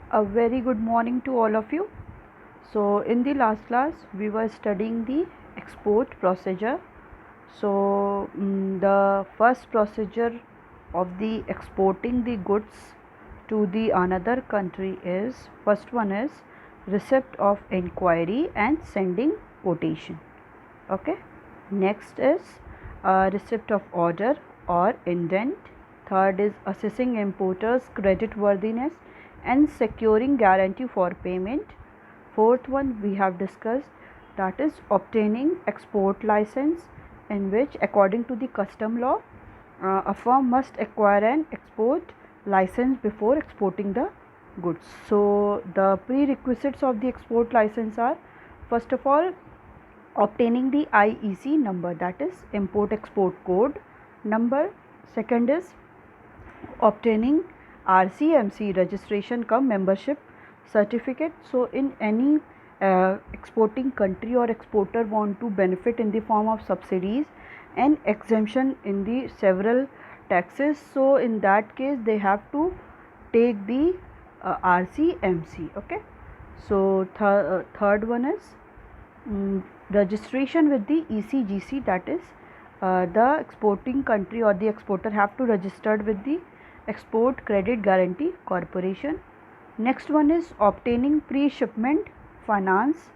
A very good morning to all of you. So, in the last class, we were studying the export procedure. So, the first procedure of the exporting the goods to the another country is first one is receipt of inquiry and sending quotation. Okay. Next is receipt of order or indent. Third is assessing importers' creditworthiness and securing guarantee for payment. Fourth one we have discussed, that is obtaining export license, in which according to the custom law a firm must acquire an export license before exporting the goods. So the prerequisites of the export license are, first of all, obtaining the IEC number, that is import export code number. Second is obtaining RCMC registration cum membership certificate. So in any exporting country or exporter want to benefit in the form of subsidies and exemption in the several taxes, so in that case they have to take the RCMC. Okay. So third one is registration with the ECGC, that is the exporting country or the exporter have to registered with the Export Credit Guarantee Corporation. Next one is obtaining pre-shipment finance.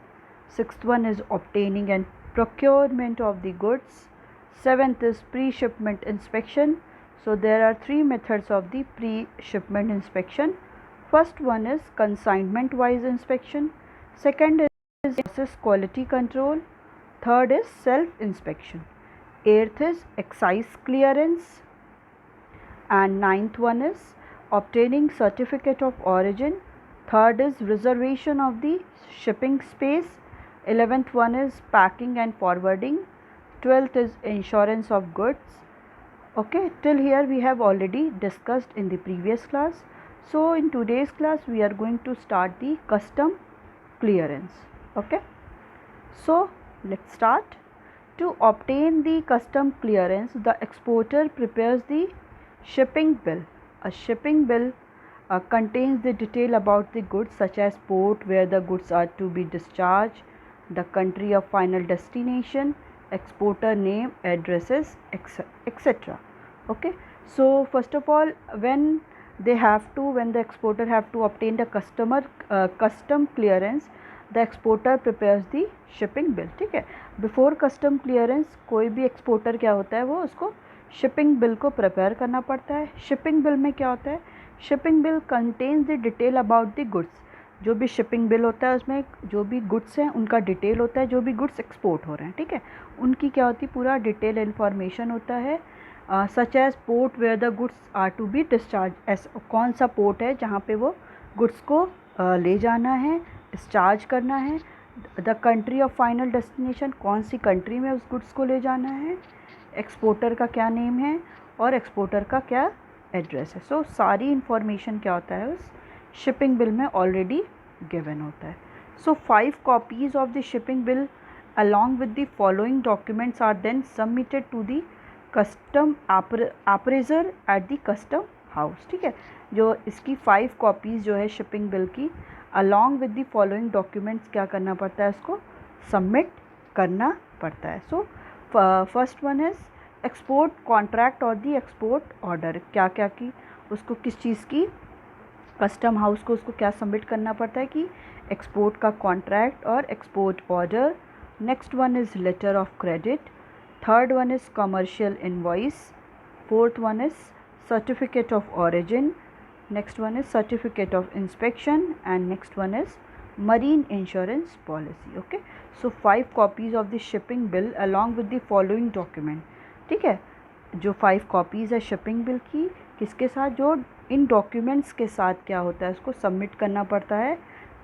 Sixth one is obtaining and procurement of the goods. Seventh is pre-shipment inspection. So there are three methods of the pre-shipment inspection. First one is consignment wise inspection. Second is process quality control. Third is self inspection. Eighth is excise clearance. And ninth one is obtaining certificate of origin. Third is reservation of the shipping space. 11th one is packing and forwarding. 12th is insurance of goods. Okay, till here we have already discussed in the previous class. So in today's class we are going to start the custom clearance. Okay, so let's start. To obtain the custom clearance, the exporter prepares the shipping bill. A shipping bill contains the detail about the goods, such as port where the goods are to be discharged, the country of final destination, exporter name, addresses, etc. Okay. So first of all, when the exporter have to obtain the custom clearance, the exporter prepares the shipping bill. ठीक है. Before custom clearance कोई भी exporter क्या होता है, वो उसको shipping bill को प्रिपेयर करना पड़ता है. शिपिंग बिल में क्या होता है, shipping bill contains the detail about the goods. जो भी शिपिंग बिल होता है उसमें जो भी गुड्स हैं उनका डिटेल होता है, जो भी गुड्स एक्सपोर्ट हो रहे हैं. ठीक है, उनकी क्या होती है, पूरा डिटेल इन्फॉर्मेशन होता है. Such as port where the goods are to be discharge, कौन सा पोर्ट है जहाँ पे वो गुड्स को ले जाना है, डिस्चार्ज करना है. The country of final destination, कौन सी कंट्री में उस गुड्स को ले जाना है, एक्सपोर्टर का क्या नेम है और एक्सपोर्टर का क्या एड्रेस है. सो सारी इन्फॉर्मेशन क्या होता है उस शिपिंग बिल में ऑलरेडी गिवन होता है. सो 5 copies of the shipping bill along with the following documents are then submitted to the custom appraiser at the custom house. ठीक है, जो इसकी 5 कॉपीज़ जो है शिपिंग बिल की along with the following documents क्या करना पड़ता है, उसको सबमिट करना पड़ता है. So first one is export contract और दी एक्सपोर्ट ऑर्डर. क्या क्या की उसको किस चीज़ की, कस्टम हाउस को उसको क्या सबमिट करना पड़ता है कि एक्सपोर्ट का कॉन्ट्रैक्ट और export order. Next one is letter of credit. Third one is commercial invoice. Fourth one is certificate of origin. Next one is certificate of inspection and next one is marine insurance policy. Okay, so 5 copies of the shipping bill along with the following document. ठीक है, जो 5 copies है shipping bill की, किसके साथ, जो इन documents के साथ क्या होता है, उसको सबमिट करना पड़ता है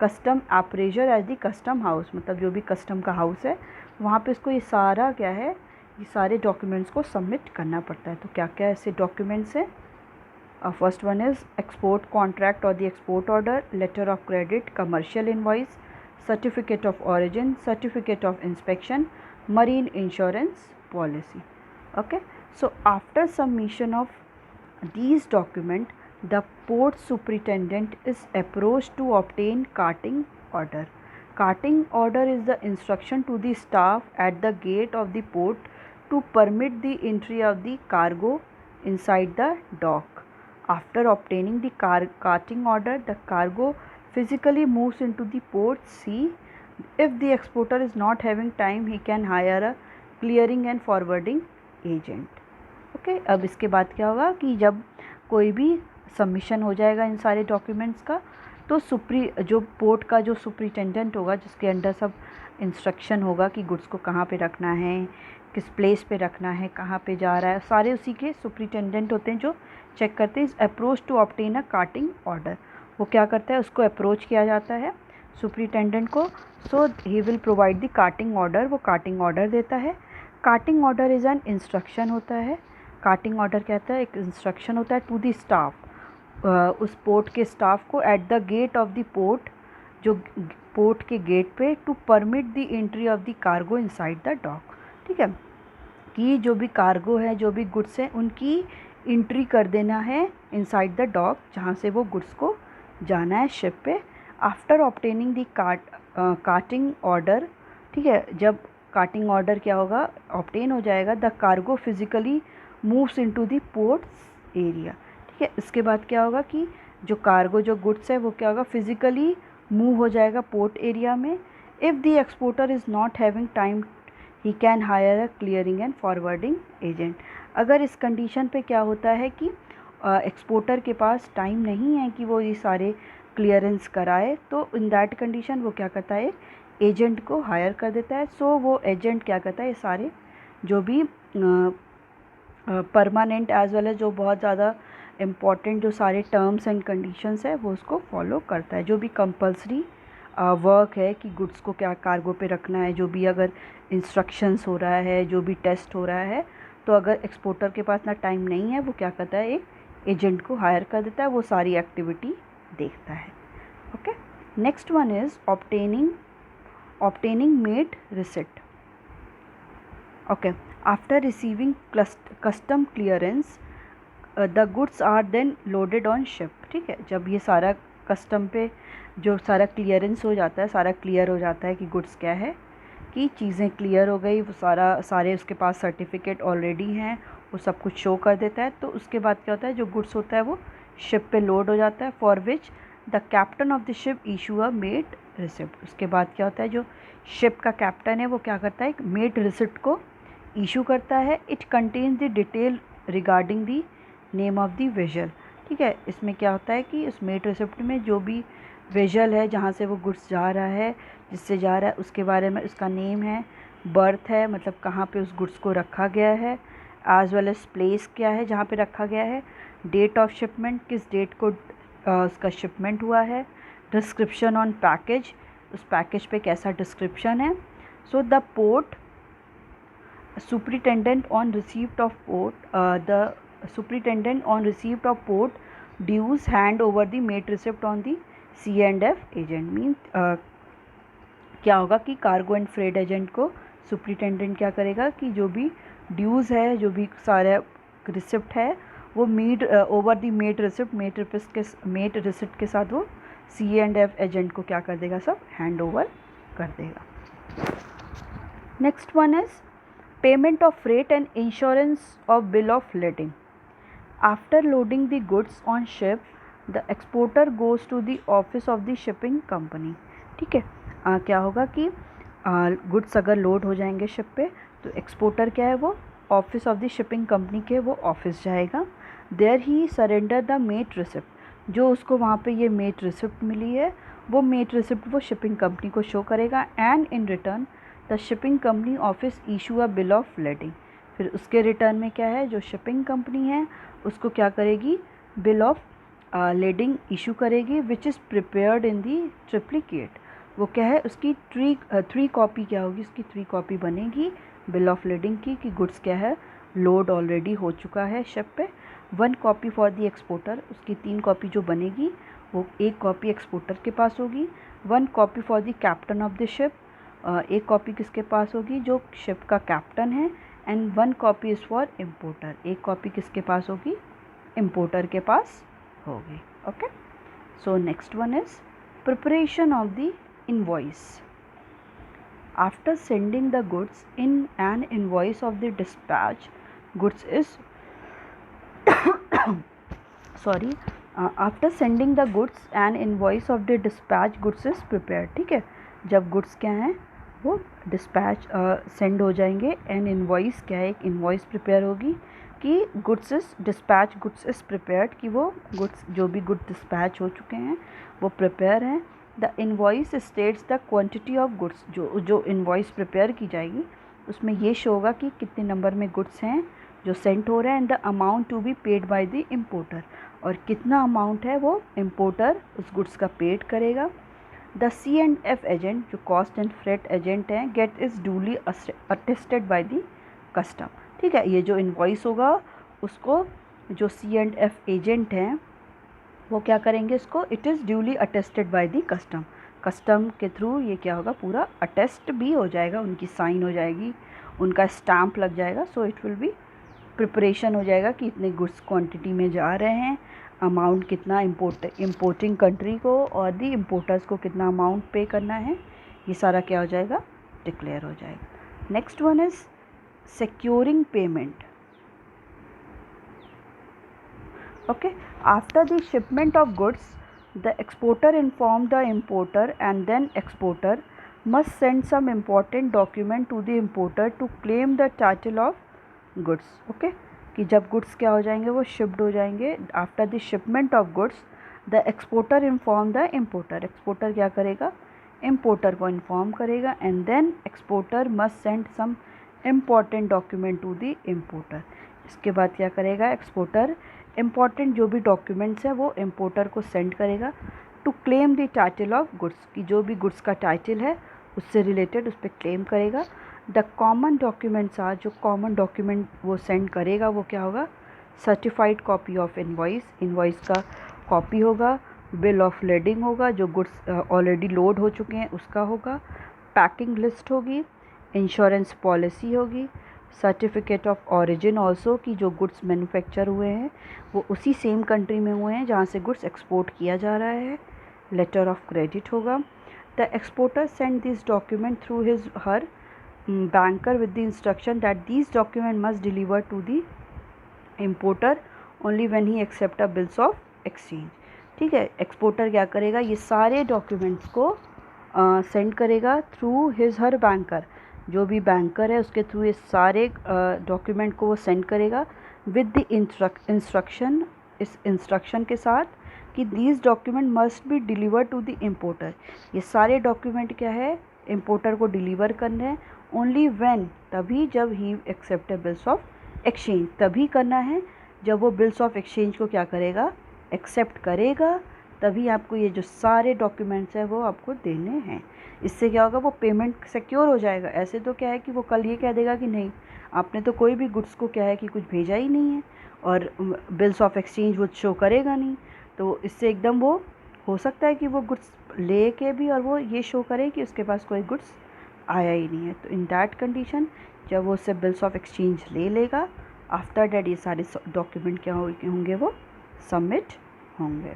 custom appraiser as the custom house. मतलब जो भी कस्टम का हाउस है वहाँ पे इसको ये सारा क्या है, ये सारे डॉक्यूमेंट्स को सबमिट करना पड़ता है. तो क्या क्या ऐसे डॉक्यूमेंट्स हैं, first one is export contract or the export order, letter of credit, commercial invoice, certificate of origin, certificate of inspection, marine insurance policy. Okay, so after submission of these documents, The port superintendent is approached to obtain carting order. Carting order is the instruction to the staff at the gate of the port to permit the entry of the cargo inside the dock. After obtaining the carting order, the cargo physically moves into the port C. If the exporter is not having time, he can hire a clearing and forwarding agent. Okay अब इसके बाद क्या होगा कि जब कोई भी submission हो जाएगा इन सारे डॉक्यूमेंट्स का, तो जो पोर्ट का जो सुपरिटेंडेंट होगा, जिसके अंडर सब इंस्ट्रक्शन होगा कि गुड्स को कहाँ पे रखना है, किस प्लेस पे रखना है, कहाँ पे जा रहा है, सारे उसी के सुपरिटेंडेंट होते हैं जो चेक करते हैं। Is approach to obtain a carting order, वो क्या करता है, उसको अप्रोच किया जाता है सुपरिटेंडेंट को। So he will provide the carting order, वो कार्टिंग ऑर्डर देता है। Carting order is an instruction होता है। कार्टिंग ऑर्डर कहता है एक इंस्ट्रक्शन होता है टू द स्टाफ, उस पोर्ट के स्टाफ को at the gate of the port, जो पोर्ट के गेट पे, to permit the entry of the cargo inside the dock. ठीक है, कि जो भी कार्गो है, जो भी गुड्स हैं, उनकी एंट्री कर देना है इनसाइड द डॉक, जहाँ से वो गुड्स को जाना है शिप पे। After obtaining the carting order, ठीक है, जब कार्टिंग ऑर्डर क्या होगा, ऑब्टेन हो जाएगा, the cargo physically moves into the ports area. ठीक है, इसके बाद क्या होगा कि जो कार्गो, जो गुड्स है, वो क्या होगा, फिजिकली मूव हो जाएगा पोर्ट एरिया में। If the exporter is not having time, he can hire a clearing and forwarding agent. अगर इस कंडीशन पे क्या होता है कि एक्सपोर्टर के पास टाइम नहीं है कि वो ये सारे क्लियरेंस कराए, तो इन दैट कंडीशन वो क्या करता है, एजेंट को हायर कर देता है। सो वो एजेंट क्या करता है, ये सारे जो भी परमानेंट एज वेल एज जो बहुत ज़्यादा इम्पॉर्टेंट जो सारे टर्म्स एंड कंडीशंस है, वो उसको फॉलो करता है। जो भी कंपल्सरी वर्क है कि गुड्स को क्या कार्गो पे रखना है, जो भी अगर इंस्ट्रक्शंस हो रहा है, जो भी टेस्ट हो रहा है, तो अगर एक्सपोर्टर के पास ना टाइम नहीं है, वो क्या करता है, एक एजेंट को हायर कर देता है, वो सारी एक्टिविटी देखता है। Okay, next one is obtaining made receipt. Okay, after receiving custom clearance, the goods are then loaded on ship. ठीक है, जब ये सारा कस्टम पे जो सारा क्लियरेंस हो जाता है, सारा क्लियर हो जाता है कि गुड्स क्या है, कि चीज़ें क्लियर हो गई, वो सारे उसके पास सर्टिफिकेट ऑलरेडी हैं, वो सब कुछ शो कर देता है। तो उसके बाद क्या होता है, जो गुड्स होता है वो शिप पे लोड हो जाता है, for which the captain of the ship issue a made receipt. उसके बाद क्या होता है, जो शिप का कैप्टन है वो क्या करता है, एक मेड रिसिप्ट को इशू करता है। It contains the detail regarding the name of the vessel. ठीक है, इसमें क्या होता है कि उस मेड रिसिप्ट में जो भी वेजल है, जहाँ से वो गुड्स जा रहा है, जिससे जा रहा है, उसके बारे में उसका नेम है, बर्थ है, मतलब कहाँ पे उस गुड्स को रखा गया है, एज वेल एज प्लेस क्या है जहाँ पे रखा गया है, डेट ऑफ शिपमेंट, किस डेट को उसका शिपमेंट हुआ है, डिस्क्रिप्शन ऑन पैकेज, उस पैकेज पे कैसा डिस्क्रिप्शन है। So the port superintendent on receipt of port dues hand over the made receipt on the C&F agent। Means क्या होगा कि कार्गो एंड फ्रेट एजेंट को सुपरिटेंडेंट क्या करेगा कि जो भी ड्यूज़ है, जो भी सारा रिसिप्ट है, वो ओवर द मेड रिसिप्ट के साथ वो C&F एजेंट को क्या कर देगा, सब हैंड ओवर कर देगा। Next one is payment of freight and insurance of bill of lading. After loading the goods on ship, the exporter goes to the office of the shipping company. ठीक है, क्या होगा कि गुड्स अगर load हो जाएंगे शिप पे, तो एक्सपोर्टर क्या है, वो office of the shipping company के वो ऑफिस जाएगा। There he surrender the mate receipt, जो उसको वहाँ पे ये मेड रिसिप्ट मिली है, वो मेड रिसिप्ट वो शिपिंग कंपनी को शो करेगा। And in return the shipping company office issue a bill of lending. फिर उसके रिटर्न में क्या है, जो शिपिंग कंपनी है उसको क्या करेगी, बिल ऑफ लेडिंग इशू करेगी, which is prepared in the triplicate. वो क्या है, उसकी थ्री कॉपी क्या होगी, उसकी 3 कॉपी बनेगी बिल ऑफ लेडिंग की, कि गुड्स क्या है, लोड ऑलरेडी हो चुका है शिप पे। 1 कॉपी फॉर दी एक्सपोर्टर, उसकी 3 कॉपी जो बनेगी, वो 1 कॉपी एक्सपोर्टर के पास होगी। 1 copy for the captain of the ship, 1 copy किसके पास होगी, जो शिप का कैप्टन है। And 1 copy is for importer, 1 copy किसके पास होगी, इम्पोर्टर के पास होगी. Okay, so next one is preparation of the invoice. After sending the goods in an invoice of the dispatch goods is sorry after sending the goods N invoice of the dispatch goods is prepared. ठीक है, जब goods क्या हैं वो dispatch send हो जाएंगे, N invoice क्या है, एक इनवॉइस प्रिपेयर होगी कि goods is dispatch goods is prepared, कि वो गुड्स जो भी गुड डिस्पैच हो चुके हैं वो प्रिपेयर हैं. The invoice states the quantity of goods. जो इनवॉइस प्रिपेयर की जाएगी उसमें ये शो होगा कि कितने नंबर में गुड्स हैं जो सेंड हो रहे हैं, and the amount to be paid by the importer, और कितना अमाउंट है वो इम्पोर्टर उस गुड्स का पेड करेगा. द C&F एजेंट, जो कॉस्ट एंड फ्रेट एजेंट हैं, gate is duly attested by the custom. ठीक है, ये जो इनवॉइस होगा उसको जो C&F एजेंट हैं वो क्या करेंगे, इसको it is duly attested by the custom. Custom के थ्रू ये क्या होगा, पूरा अटेस्ट भी हो जाएगा, उनकी साइन हो जाएगी, उनका स्टैम्प लग जाएगा. So it will be preparation हो जाएगा कि इतने गुड्स क्वांटिटी में जा रहे हैं, अमाउंट कितना इम्पोर्टिंग कंट्री को और दी इम्पोर्टर्स को कितना अमाउंट पे करना है, ये सारा क्या हो जाएगा, डिक्लेयर हो जाएगा. Next one is securing payment. Okay, after the shipment of goods the exporter inform the importer and then exporter must send some important document to the importer to claim the title of goods. Okay, कि जब goods क्या हो जाएंगे वो shipped हो जाएंगे. After the shipment of goods the exporter inform the importer. Exporter क्या करेगा, इम्पोर्टर को इन्फॉर्म करेगा, and then exporter must send some important document to the importer. इसके बाद क्या करेगा, एक्सपोर्टर इम्पॉर्टेंट जो भी डॉक्यूमेंट्स है वो इम्पोर्टर को सेंड करेगा to claim the title of goods, कि जो भी गुड्स का टाइटल है उससे रिलेटेड उस पर क्लेम करेगा. द कॉमन डॉक्यूमेंट्स आर, जो कॉमन डॉक्यूमेंट वो सेंड करेगा वो क्या होगा, certified copy of invoice, invoice का कॉपी होगा, बिल ऑफ लेडिंग होगा, जो गुड्स ऑलरेडी लोड हो चुके हैं उसका होगा, पैकिंग लिस्ट होगी, इंश्योरेंस पॉलिसी होगी, सर्टिफिकेट ऑफ ओरिजिन ऑल्सो, कि जो गुड्स मैन्युफैक्चर हुए हैं वो उसी सेम कंट्री में हुए हैं जहाँ से गुड्स एक्सपोर्ट किया जा रहा है, लेटर ऑफ क्रेडिट होगा. The exporter send this document through his her banker with the instruction that these document must deliver to the importer only when he accept a bills of exchange. ठीक है, exporter क्या करेगा, ये सारे documents को send करेगा through his her banker, जो भी बैंकर है उसके थ्रू ये सारे डॉक्यूमेंट को वो सेंड करेगा विद द इंस्ट्रक्शन, इस इंस्ट्रक्शन के साथ कि these document must be deliver to the importer. ये सारे डॉक्यूमेंट क्या है, इम्पोर्टर को डिलीवर करने हैं. ओनली व्हेन, तभी जब ही एक्सेप्ट बिल्स ऑफ एक्सचेंज, तभी करना है जब वो बिल्स ऑफ एक्सचेंज को क्या करेगा, एक्सेप्ट करेगा, तभी आपको ये जो सारे डॉक्यूमेंट्स हैं वो आपको देने हैं. इससे क्या होगा, वो पेमेंट सिक्योर हो जाएगा. ऐसे तो क्या है कि वो कल ये कह देगा कि नहीं आपने तो कोई भी गुड्स को क्या है कि कुछ भेजा ही नहीं है और बिल्स ऑफ एक्सचेंज वो शो करेगा नहीं. तो इससे एकदम वो हो सकता है कि वो गुड्स ले के भी और वो ये शो करे कि उसके पास कोई गुड्स आया ही नहीं है. तो इन दैट कंडीशन जब वो उससे बिल्स ऑफ एक्सचेंज ले लेगा, आफ्टर डैट ये सारे डॉक्यूमेंट क्या होंगे, वो सबमिट होंगे.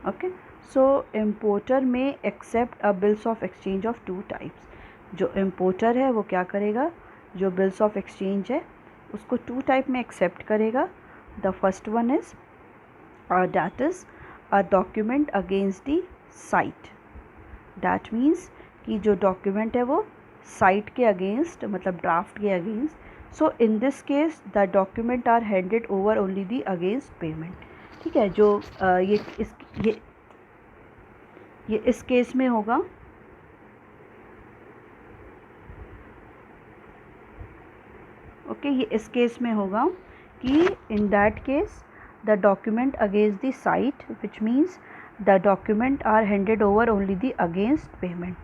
Okay, so importer may accept a bills of exchange of two types. जो इम्पोर्टर है वो क्या करेगा, जो बिल्स ऑफ एक्सचेंज है उसको टू टाइप में एक्सेप्ट करेगा. The first one is that is a document against the site. That means कि जो डॉक्यूमेंट है वो साइट के अगेंस्ट, मतलब ड्राफ्ट के against. So in this case the document are handed over only the against payment. ठीक है, जो ये इस केस में होगा. ओके, ये इस केस में होगा कि in that case the document against the sight, which means the document are handed over only the against payment.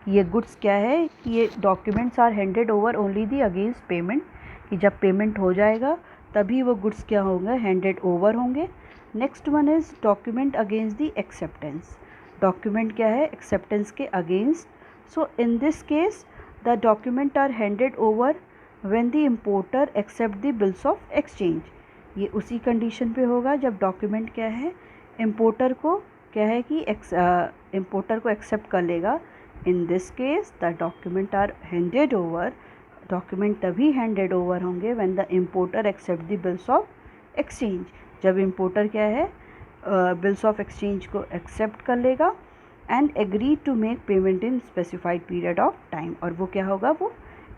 ये गुड्स क्या है कि ये documents are handed over only the against payment, कि जब पेमेंट हो जाएगा तभी वो गुड्स क्या होंगे, हैंडेड ओवर होंगे. Next one is document against the acceptance. Document क्या है, एक्सेप्टेंस के against. So in this case the document are handed over when the importer accept the bills of exchange. ये उसी कंडीशन पे होगा जब डॉक्यूमेंट क्या है, इम्पोर्टर को क्या है कि इम्पोर्टर को एक्सेप्ट कर लेगा। In this case the document are handed over, document तभी हैंडेड ओवर होंगे when the importer accept the bills of exchange, जब इम्पोर्टर क्या है बिल्स ऑफ एक्सचेंज को एक्सेप्ट कर लेगा and agree to make payment in specified period of time, और वो क्या होगा, वो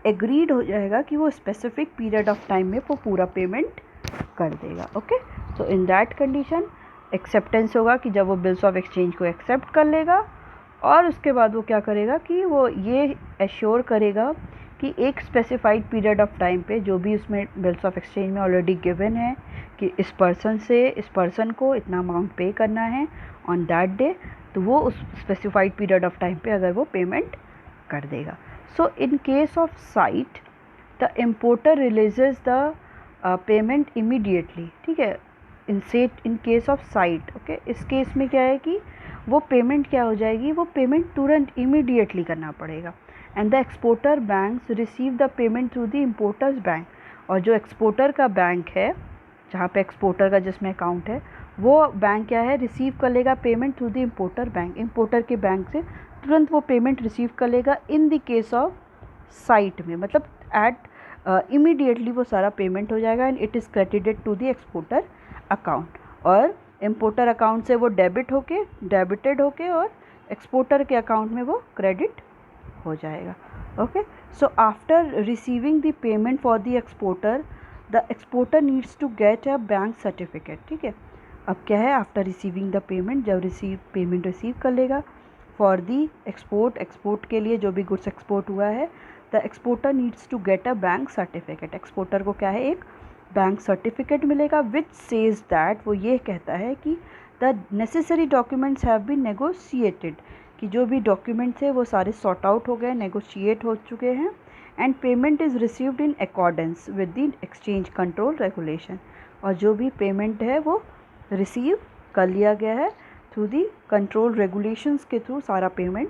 एग्रीड हो जाएगा कि वो स्पेसिफिक पीरियड ऑफ टाइम में वो पूरा पेमेंट कर देगा। Okay, so in that condition acceptance होगा कि जब वो बिल्स ऑफ एक्सचेंज को एक्सेप्ट कर लेगा और उसके बाद वो क्या करेगा कि वो ये एश्योर करेगा कि एक स्पेसिफाइड पीरियड ऑफ टाइम पे जो भी उसमें बिल्स ऑफ एक्सचेंज में ऑलरेडी गिवन है कि इस पर्सन को इतना अमाउंट पे करना है ऑन दैट डे, तो वो उस स्पेसिफाइड पीरियड ऑफ टाइम पे अगर वो पेमेंट कर देगा। So in case of sight the importer releases the payment immediately, ठीक है, in case of sight. Okay, इस केस में क्या है कि वो पेमेंट क्या हो जाएगी, वो पेमेंट तुरंत इमीडिएटली करना पड़ेगा। And the exporter banks receive the payment through the importers bank, और जो एक्सपोर्टर का बैंक है जहाँ पे एक्सपोर्टर का जिसमें अकाउंट है वो बैंक क्या है रिसीव कर लेगा payment through the importer bank, importer के बैंक से तुरंत वो पेमेंट रिसीव कर लेगा in the case of sight में, मतलब एट इमीडिएटली वो सारा पेमेंट हो जाएगा and it is credited to the exporter account, और इम्पोर्टर अकाउंट से वो डेबिटेड होके और एक्सपोर्टर के अकाउंट में वो क्रेडिट हो जाएगा। Okay, so after receiving the payment for the exporter needs to get a bank certificate, ठीक है। अब क्या है, आफ्टर रिसीविंग द पेमेंट, जब पेमेंट रिसीव कर लेगा फॉर दी एक्सपोर्ट के लिए जो भी गुड्स एक्सपोर्ट हुआ है, the exporter needs to get a bank certificate, exporter को क्या है एक बैंक सर्टिफिकेट मिलेगा विच सेज दैट, वो ये कहता है कि the necessary documents have been negotiated, कि जो भी डॉक्यूमेंट्स है वो सारे सॉर्ट आउट हो गए, नेगोशिएट हो चुके हैं, and payment is received in accordance with the exchange control regulation, और जो भी पेमेंट है वो रिसीव कर लिया गया है थ्रू दी कंट्रोल रेगुलेशंस के थ्रू सारा पेमेंट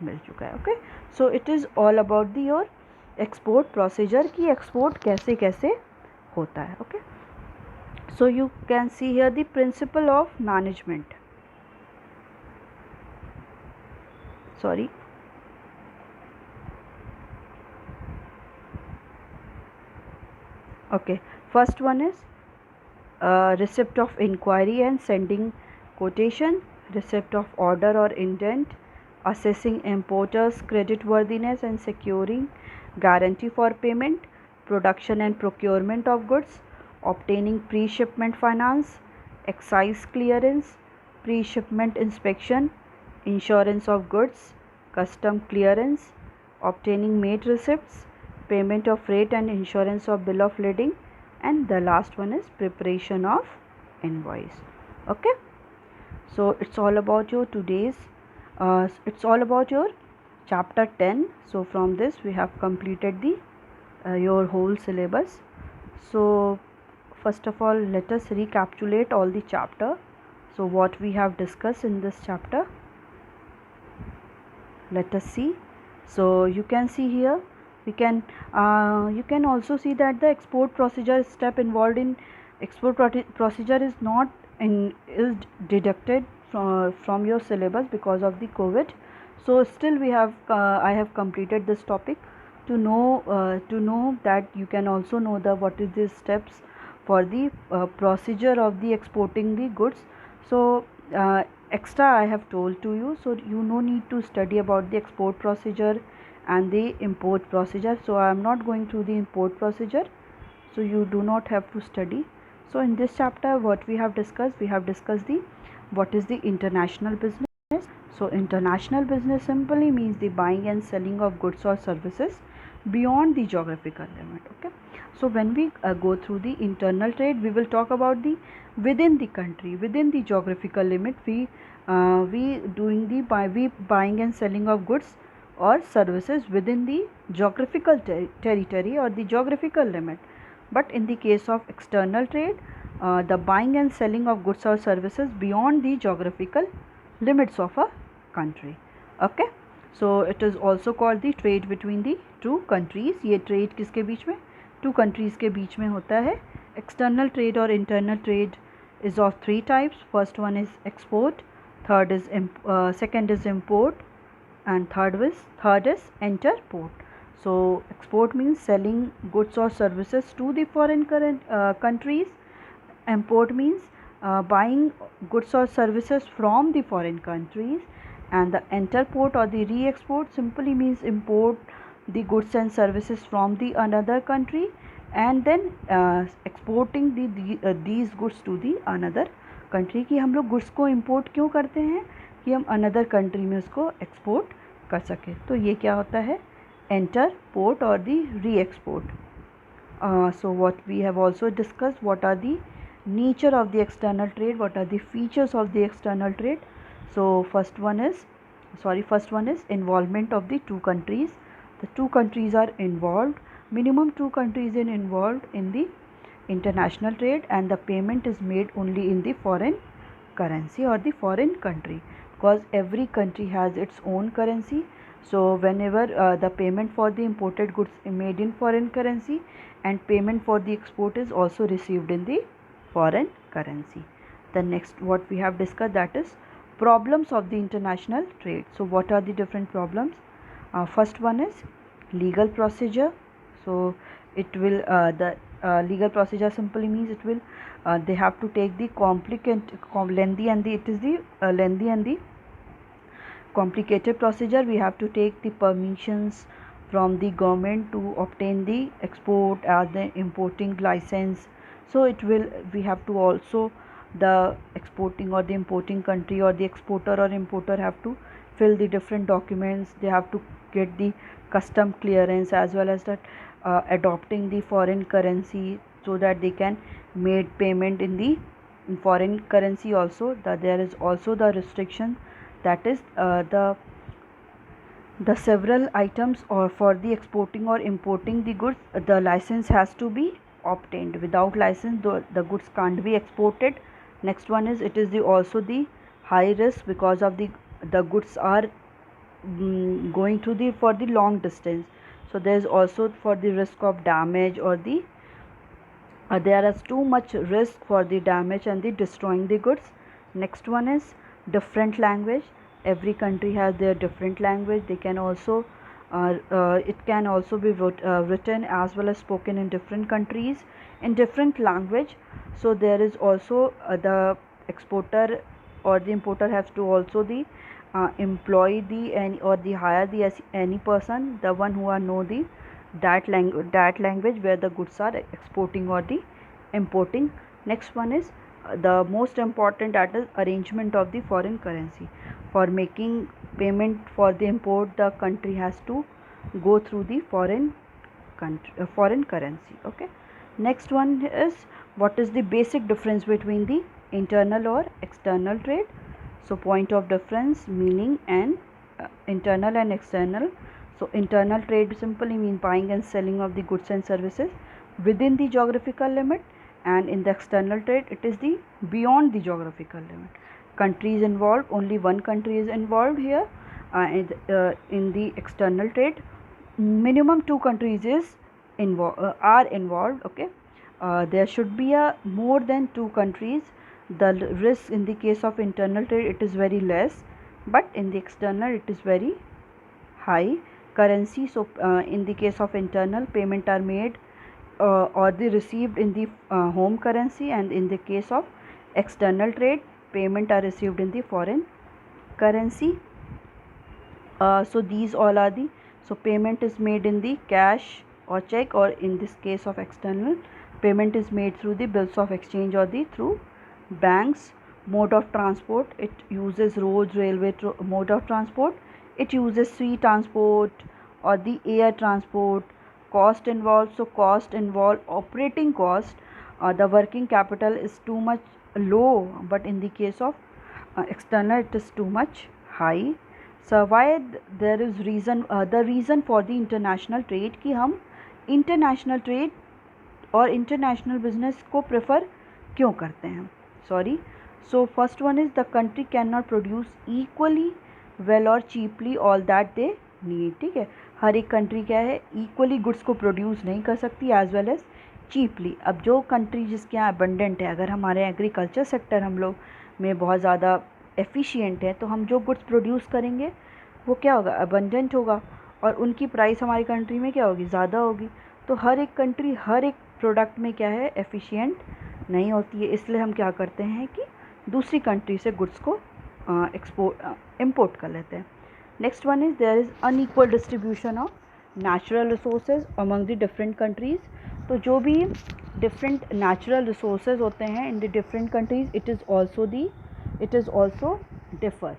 मिल चुका है। Okay, so it is all about the your export procedure कि एक्सपोर्ट कैसे कैसे होता है। Okay, so you can see here the principle of management, sorry okay, first one is receipt of inquiry and sending quotation, receipt of order or intent, assessing importers creditworthiness and securing guarantee for payment, production and procurement of goods, obtaining pre-shipment finance, excise clearance, pre-shipment inspection, insurance of goods, custom clearance, obtaining mate receipts, payment of freight and insurance of bill of lading, and the last one is preparation of invoice. Okay, so it's all about your it's all about your chapter 10. So from this we have completed the your whole syllabus. So first of all, let us recapitulate all the chapter. So what we have discussed in this chapter, let us see. So you can see here, you can also see that the export procedure step involved in export procedure is not is deducted from your syllabus because of the COVID. So still we have I have completed this topic to know that you can also know the what is the steps for the procedure of the exporting the goods. So extra I have told to you, so you no need to study about the export procedure and the import procedure. So I am not going through the import procedure, so you do not have to study. So in this chapter what we have discussed the what is the international business. So international business simply means the buying and selling of goods or services beyond the geographical limit. Okay, so when we go through the internal trade, we will talk about the within the country, within the geographical limit, we doing the buying and selling of goods or services within the geographical territory or the geographical limit. But in the case of external trade, the buying and selling of goods or services beyond the geographical limits of a country. Okay, so it is also called the trade between the two countries. ये trade किसके बीच में, two countries के बीच में होता है. External trade और internal trade is of three types. First one is export, second is import, and third is enter port. So export means selling goods or services to the foreign countries. Import means buying goods or services from the foreign countries, and the enter port or the re-export simply means import the goods and services from the another country and then exporting these goods to the another country. कि हम लोग goods को import क्यों करते हैं कि हम another country में उसको export कर सकें. तो ये क्या होता है, enter port or the re-export. So what we have also discussed, what are the nature of the external trade, what are the features of the external trade. So first one is involvement of the two countries. The two countries are involved, minimum two countries are involved in the international trade, and the payment is made only in the foreign currency or the foreign country, because every country has its own currency. So whenever the payment for the imported goods is made in foreign currency, and payment for the export is also received in the foreign currency. The next what we have discussed, that is problems of the international trade. So what are the different problems? First one is legal procedure. So it will the legal procedure simply means it will they have to take the lengthy and the complicated procedure. We have to take the permissions from the government to obtain the export or the importing license. So we have to also, the exporting or the importing country or the exporter or importer have to fill the different documents. They have to get the custom clearance as well as that adopting the foreign currency so that they can make payment in the foreign currency. Also there is also the restriction, that is the several items or for the exporting or importing the goods, the license has to be obtained. Without license the goods can't be exported. Next one is, it is also the high risk, because of the goods are going to for the long distance. So there is also for the risk of damage or the there is too much risk for the damage and the destroying the goods. Next one is different language. Every country has their different language. They can also it can also be written as well as spoken in different countries in different language. So there is also the exporter or the importer has to also the employ the any or the hire the any person, the one who are know the that language where the goods are exporting or the importing. Next one is the most important, that is arrangement of the foreign currency. For making payment for the import, the country has to go through the foreign currency. Okay. Next one is, what is the basic difference between the internal or external trade. So point of difference, meaning, and internal and external. So internal trade simply means buying and selling of the goods and services within the geographical limit, and in the external trade it is the beyond the geographical limit. Countries involved, only one country is involved here. In the external trade minimum two countries are involved. Okay. There should be a more than two countries. The risk in the case of internal trade it is very less, but in the external it is very high. Currency, so in the case of internal, payment are made or they received in the home currency, and in the case of external trade payment are received in the foreign currency. So these all are the, so payment is made in the cash or check, or in this case of external, payment is made through the bills of exchange or the through banks. Mode of transport, it uses roads, railway mode of transport. It uses sea transport or the air transport. Cost involved, so cost involved operating cost. The working capital is too much low, but in the case of external it is too much high. So why there is reason, the reason for the international trade कि हम international trade और international business को prefer क्यों करते हैं. Sorry. So first one is, the country cannot produce equally well or cheaply all that they need. ठीक है, हर एक कंट्री क्या है, इक्वली गुड्स को प्रोड्यूस नहीं कर सकती, एज वेल एज चीपली। अब जो कंट्री जिसके यहाँ अबंडेंट है, अगर हमारे एग्रीकल्चर सेक्टर हम लोग में बहुत ज़्यादा एफिशिएंट है, तो हम जो गुड्स प्रोड्यूस करेंगे वो क्या होगा, अबंडेंट होगा, और उनकी प्राइस हमारी कंट्री में क्या होगी, ज़्यादा होगी। तो हर एक कंट्री हर एक प्रोडक्ट में क्या है, एफिशिएंट नहीं होती है। इसलिए हम क्या करते हैं कि दूसरी कंट्री से गुड्स को इम्पोर्ट कर लेते हैं। Next one is there is unequal distribution of natural resources among the different countries. तो जो भी डिफरेंट नेचुरल रिसोर्सेज होते हैं in the different countries, it is also differ.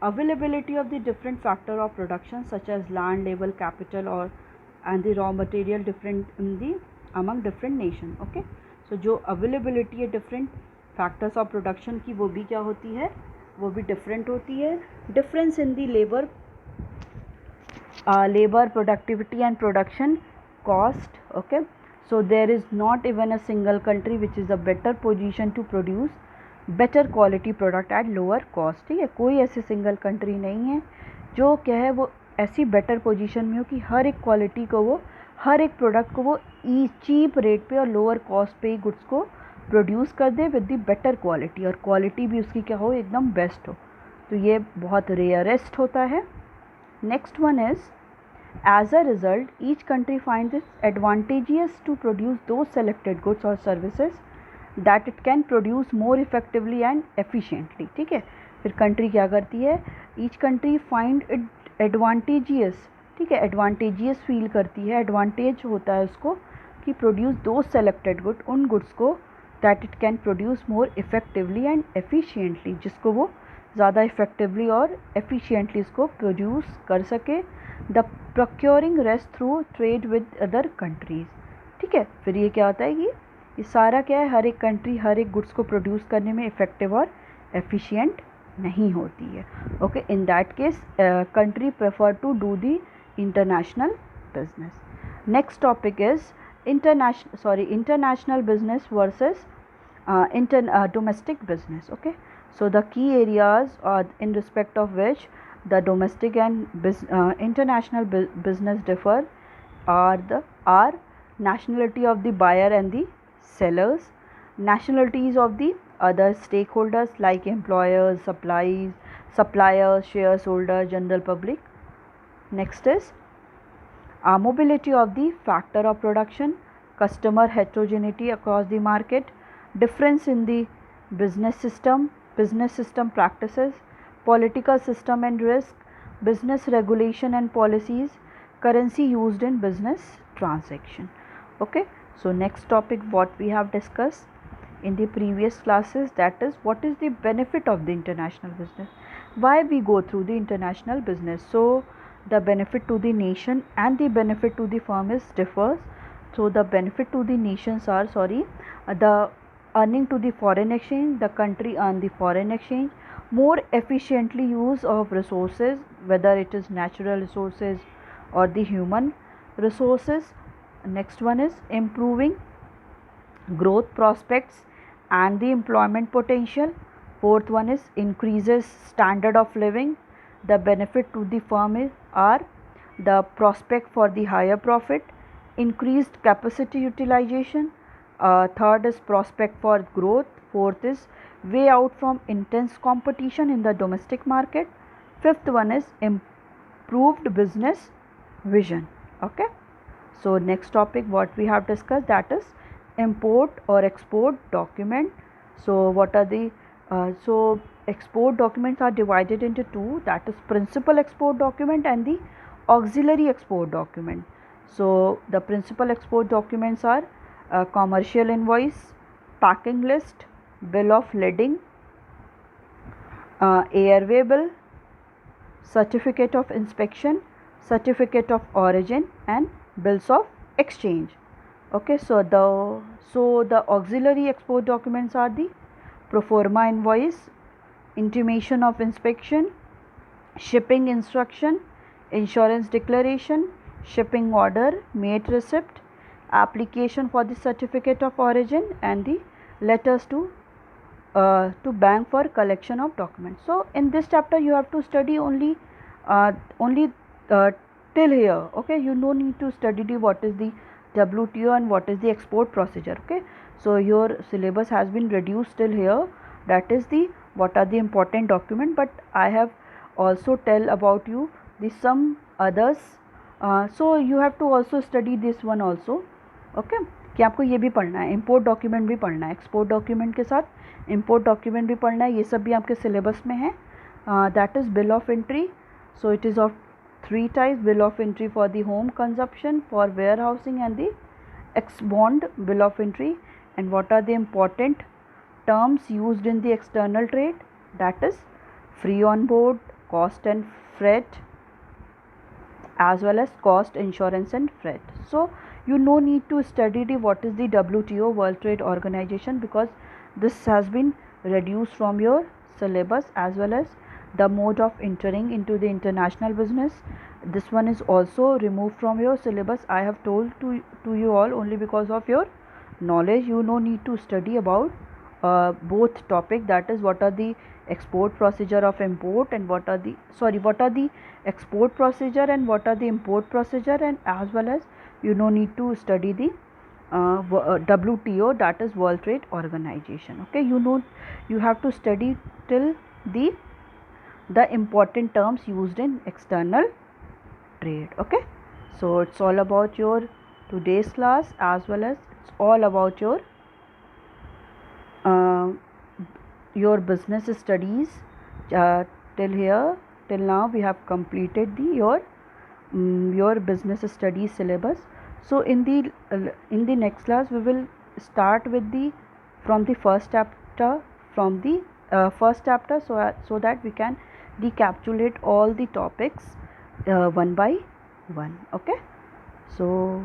Availability of the different factor of production such as land, labor, capital or and the raw material different in the among different nation. Okay, so जो availability है different factors of production की, वो भी क्या होती है, वो भी different होती है। difference in the labor productivity and production cost. Okay, so there is not even a single country which is a better position to produce better quality product at lower cost. ठीक है, कोई ऐसी single country नहीं है जो क्या है वो ऐसी बेटर पोजीशन में हो कि हर एक क्वालिटी को वो, हर एक प्रोडक्ट को वो चीप रेट पे और लोअर कॉस्ट पे ही गुड्स को प्रोड्यूस कर दे विद द बेटर क्वालिटी, और क्वालिटी भी उसकी क्या हो, एकदम बेस्ट हो। तो ये बहुत रेयरेस्ट होता है। Next one is as a result each country finds its advantageous to produce those selected goods और services that it can produce more effectively and efficiently. ठीक है, फिर कंट्री क्या करती है, each country find it advantageous, ठीक है, advantageous feel करती है, एडवांटेज होता है उसको कि प्रोड्यूस दो सेलेक्टेड गुड, उन गुड्स को that it can produce more effectively and efficiently, जिसको वो ज़्यादा इफेक्टिवली और एफिशिएंटली इसको प्रोड्यूस कर सके। The procuring rest through trade with other countries. ठीक है, फिर ये क्या होता है कि ये सारा क्या है, हर एक कंट्री हर एक गुड्स को प्रोड्यूस करने में इफ़ेक्टिव और एफिशिएंट नहीं होती है। Okay, in that case country prefer to do the international business. Next topic is international business versus domestic business. Okay, so the key areas in respect of which the domestic and international business differ are nationality of the buyer and the sellers, nationalities of the other stakeholders like employers, suppliers, shareholders, general public. Next is mobility of the factor of production, customer heterogeneity across the market, difference in the business system practices, political system and risk, business regulation and policies, currency used in business transaction. Okay, so next topic what we have discussed in the previous classes, that is what is the benefit of the international business, why we go through the international business. So the benefit to the nation and the benefit to the firm is differs. So the benefit to the nations are the earning to the foreign exchange, the country earn the foreign exchange, more efficiently use of resources, whether it is natural resources or the human resources. Next one is improving growth prospects and the employment potential. Fourth one is increases standard of living. The benefit to the firm are the prospect for the higher profit, increased capacity utilization. Third is prospect for growth. Fourth is way out from intense competition in the domestic market. Fifth one is improved business vision. Okay, so next topic what we have discussed, that is import or export document. So what are the so export documents are divided into two, that is principal export document and the auxiliary export document. So the principal export documents are commercial invoice, packing list, bill of lading, airway bill, certificate of inspection, certificate of origin and bills of exchange. Okay, so the auxiliary export documents are the pro forma invoice, intimation of inspection, shipping instruction, insurance declaration, shipping order, mate receipt, application for the certificate of origin and the letters to bank for collection of documents. So in this chapter you have to study only till here. Okay, you no need to study the what is the WTO and what is the export procedure. Okay, so your syllabus has been reduced till here, that is the what are the important document, but I have also tell about you the some others, so you have to also study this one also. Okay, कि आपको ये भी पढ़ना है, import document भी पढ़ना है, export document के साथ इम्पोर्ट डॉक्यूमेंट भी पढ़ना है, ये सब भी आपके सिलेबस में है. That is bill of entry. So it is of 3 types: bill of entry for the home consumption, for warehousing, and the ex-bond bill of entry. And what are the important terms used in the external trade? That is free on board, cost and freight, as well as cost, insurance and freight. So you no need to study the what is the WTO, World Trade Organization, because this has been reduced from your syllabus, as well as the mode of entering into the international business. This one is also removed from your syllabus. I have told to you all only because of your knowledge. You no need to study about both topic, that is what are the export procedure of import and what are the export procedure and what are the import procedure, and as well as you no need to study the WTO, that is World Trade Organization. Okay, you have to study till the important terms used in external trade. Okay, so it's all about your today's class, as well as it's all about your business studies. Till now we have completed your business studies syllabus. So in the next class we will start with from the first chapter, so that we can recapitulate all the topics one by one. Okay, so